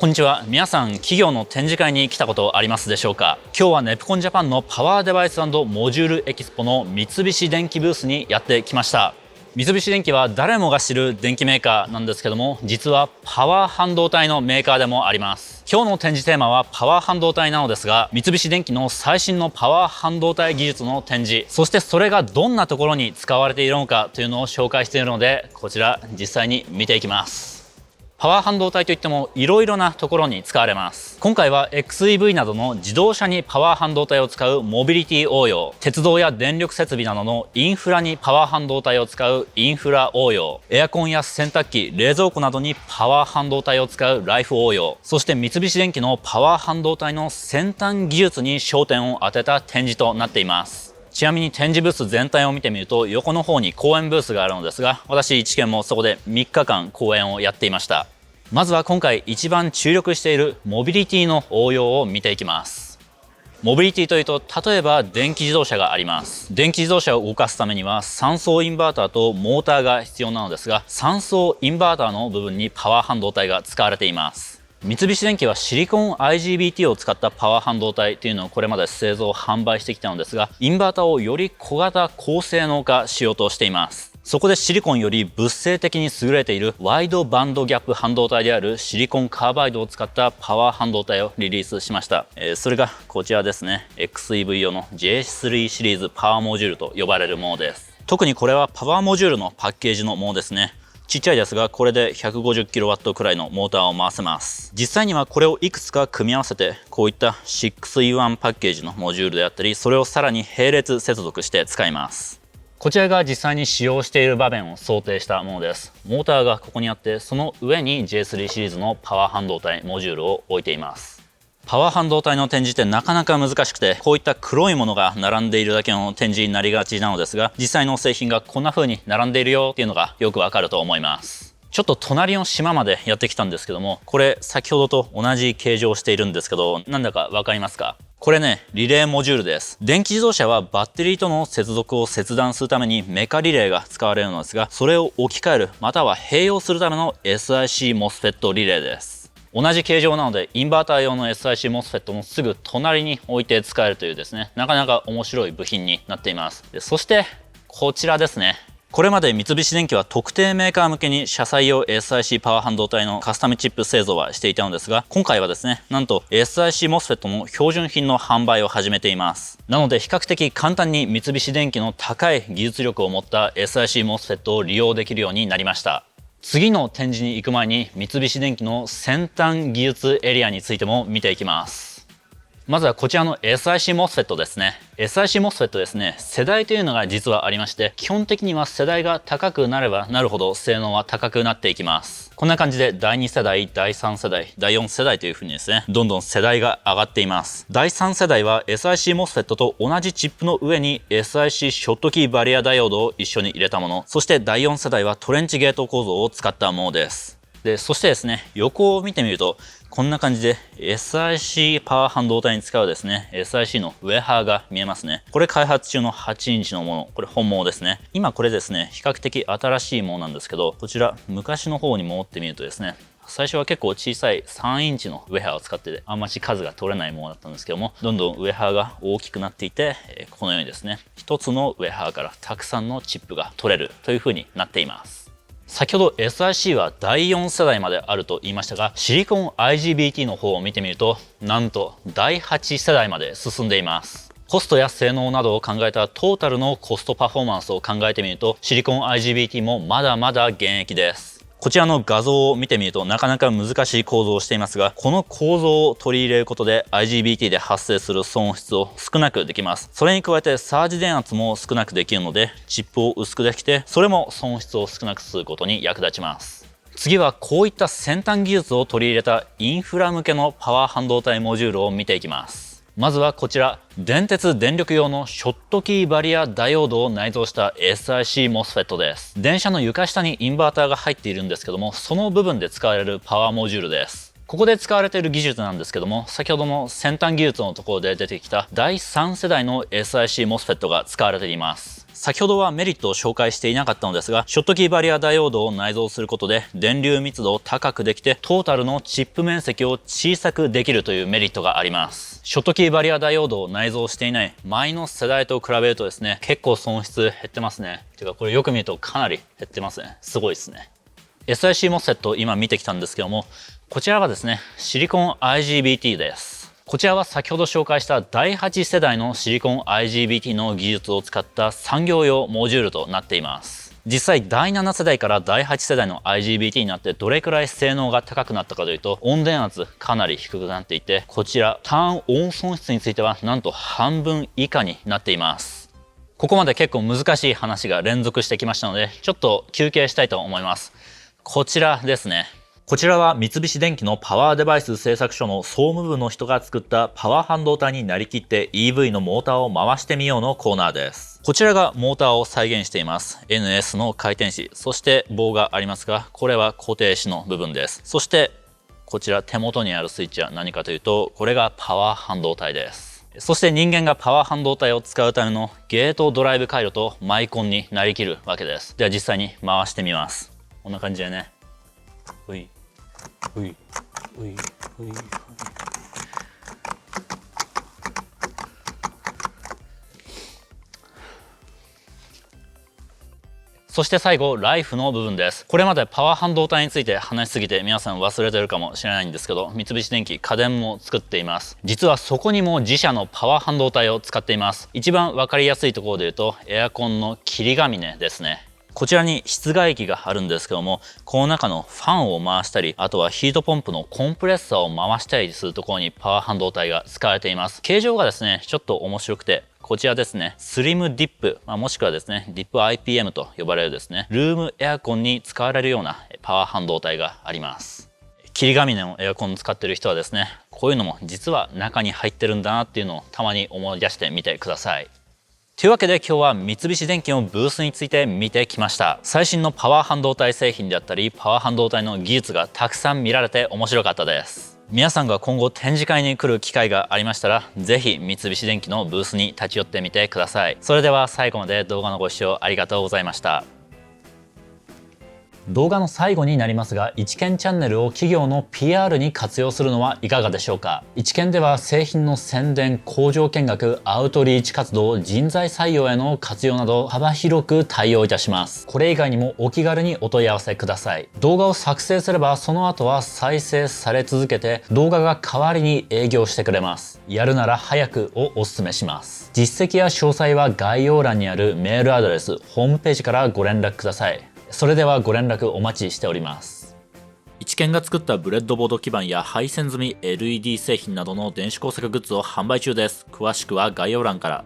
こんにちは。皆さん、企業の展示会に来たことありますでしょうか？今日はネプコンジャパンのパワーデバイス&モジュールエキスポの三菱電機ブースにやってきました。三菱電機は誰もが知る電機メーカーなんですけども、実はパワー半導体のメーカーでもあります。今日の展示テーマはパワー半導体なのですが、三菱電機の最新のパワー半導体技術の展示、そしてそれがどんなところに使われているのかというのを紹介しているので、こちら実際に見ていきます。パワー半導体といってもいろいろなところに使われます。今回は XEV などの自動車にパワー半導体を使うモビリティ応用、鉄道や電力設備などのインフラにパワー半導体を使うインフラ応用、エアコンや洗濯機、冷蔵庫などにパワー半導体を使うライフ応用、そして三菱電機のパワー半導体の先端技術に焦点を当てた展示となっています。ちなみに展示ブース全体を見てみると、横の方に講演ブースがあるのですが、私一見もそこで3日間講演をやっていました。まずは今回一番注力しているモビリティの応用を見ていきます。モビリティというと、例えば電気自動車があります。電気自動車を動かすためには3層インバーターとモーターが必要なのですが、3層インバーターの部分にパワー半導体が使われています。三菱電機はシリコン IGBT を使ったパワー半導体というのをこれまで製造販売してきたのですが、インバーターをより小型高性能化しようとしています。そこでシリコンより物性的に優れているワイドバンドギャップ半導体であるシリコンカーバイドを使ったパワー半導体をリリースしました。それがこちらですね。XEV 用の J3 シリーズパワーモジュールと呼ばれるものです。特にこれはパワーモジュールのパッケージのものですね。ちっちゃいですが、これで 150kW くらいのモーターを回せます。実際にはこれをいくつか組み合わせて、こういった 6E1 パッケージのモジュールであったり、それをさらに並列接続して使います。こちらが実際に使用している場面を想定したものです。モーターがここにあって、その上に J3 シリーズのパワー半導体モジュールを置いています。パワー半導体の展示ってなかなか難しくて、こういった黒いものが並んでいるだけの展示になりがちなのですが、実際の製品がこんな風に並んでいるよっていうのがよくわかると思います。ちょっと隣の島までやってきたんですけども、これ先ほどと同じ形状をしているんですけど、なんだかわかりますか？これね、リレーモジュールです。電気自動車はバッテリーとの接続を切断するためにメカリレーが使われるのですが、それを置き換える、または併用するための SiC MOSFET リレーです。同じ形状なので、インバーター用の SiC MOSFET のすぐ隣に置いて使えるというですね、なかなか面白い部品になっています。そして、こちらですね。これまで三菱電機は特定メーカー向けに車載用 SiC パワー半導体のカスタムチップ製造はしていたのですが、今回はですね、なんと SiC MOSFET の標準品の販売を始めています。なので比較的簡単に三菱電機の高い技術力を持った SiC MOSFET を利用できるようになりました。次の展示に行く前に三菱電機の先端技術エリアについても見ていきます。まずはこちらの SiC MOSFET ですね。SiC MOSFET ですね。世代というのが実はありまして、基本的には世代が高くなればなるほど性能は高くなっていきます。こんな感じで第2世代、第3世代、第4世代という風にですね、どんどん世代が上がっています。第3世代は SiC MOSFET と同じチップの上に SiC ショットキーバリアダイオードを一緒に入れたもの。そして第4世代はトレンチゲート構造を使ったものです。そしてですね、横を見てみると、こんな感じで SiC パワー半導体に使うですね、SiC のウェハーが見えますね。これ開発中の8インチのもの、これ本物ですね。今これですね、比較的新しいものなんですけど、こちら昔の方に戻ってみるとですね、最初は結構小さい3インチのウェハーを使ってて、あんまり数が取れないものだったんですけども、どんどんウェハーが大きくなっていて、このようにですね、一つのウェハーからたくさんのチップが取れるという風になっています。先ほど SiC は第4世代まであると言いましたが、シリコン IGBT の方を見てみると、なんと第8世代まで進んでいます。コストや性能などを考えたトータルのコストパフォーマンスを考えてみると、シリコン IGBT もまだまだ現役です。こちらの画像を見てみるとなかなか難しい構造をしていますが、この構造を取り入れることで IGBT で発生する損失を少なくできます。それに加えてサージ電圧も少なくできるので、チップを薄くできて、それも損失を少なくすることに役立ちます。次はこういった先端技術を取り入れたインフラ向けのパワー半導体モジュールを見ていきます。まずはこちら、電鉄電力用のショットキーバリアダイオードを内蔵した SiC MOSFET です。電車の床下にインバーターが入っているんですけども、その部分で使われるパワーモジュールです。ここで使われている技術なんですけども、先ほどの先端技術のところで出てきた第3世代の SiC MOSFET が使われています。先ほどはメリットを紹介していなかったのですが、ショットキーバリアダイオードを内蔵することで電流密度を高くできて、トータルのチップ面積を小さくできるというメリットがあります。ショットキーバリアダイオードを内蔵していない前の世代と比べるとですね、結構損失減ってますね。てかこれよく見るとかなり減ってますね。すごいですね。SiC モスフェット今見てきたんですけども、こちらはですね、シリコン IGBT です。こちらは先ほど紹介した第8世代のシリコン IGBT の技術を使った産業用モジュールとなっています。実際第7世代から第8世代の IGBT になってどれくらい性能が高くなったかというと、温電圧かなり低くなっていて、こちらターンオン損失についてはなんと半分以下になっています。ここまで結構難しい話が連続してきましたので、ちょっと休憩したいと思います。こちらですね。こちらは三菱電機のパワーデバイス製作所の総務部の人が作ったパワー半導体になりきって EV のモーターを回してみようのコーナーです。こちらがモーターを再現しています。NS の回転子、そして棒がありますが、これは固定子の部分です。そしてこちら手元にあるスイッチは何かというと、これがパワー半導体です。そして人間がパワー半導体を使うためのゲートドライブ回路とマイコンになりきるわけです。では実際に回してみます。こんな感じでね。ういういういうい。そして最後、ライフの部分です。これまでパワー半導体について話しすぎて皆さん忘れてるかもしれないんですけど、三菱電機家電も作っています。実はそこにも自社のパワー半導体を使っています。一番わかりやすいところで言うと、エアコンの霧ヶ峰ですね。こちらに室外機があるんですけども、この中のファンを回したり、あとはヒートポンプのコンプレッサーを回したりするところにパワー半導体が使われています。形状がですね、ちょっと面白くて、こちらですね、スリムディップ、もしくはですね、ディップ IPM と呼ばれるですね、ルームエアコンに使われるようなパワー半導体があります。霧ヶ峰のエアコンを使っている人はですね、こういうのも実は中に入ってるんだなっていうのをたまに思い出してみてください。というわけで今日は三菱電機のブースについて見てきました。最新のパワー半導体製品であったり、パワー半導体の技術がたくさん見られて面白かったです。皆さんが今後展示会に来る機会がありましたら、ぜひ三菱電機のブースに立ち寄ってみてください。それでは最後まで動画のご視聴ありがとうございました。動画の最後になりますが、一見チャンネルを企業の PR に活用するのはいかがでしょうか。一見では製品の宣伝、工場見学、アウトリーチ活動、人材採用への活用など幅広く対応いたします。これ以外にもお気軽にお問い合わせください。動画を作成すればその後は再生され続けて、動画が代わりに営業してくれます。やるなら早くをお勧めします。実績や詳細は概要欄にあるメールアドレス、ホームページからご連絡ください。それではご連絡お待ちしております。一見が作ったブレッドボード基板や配線済み LED 製品などの電子工作グッズを販売中です。詳しくは概要欄から。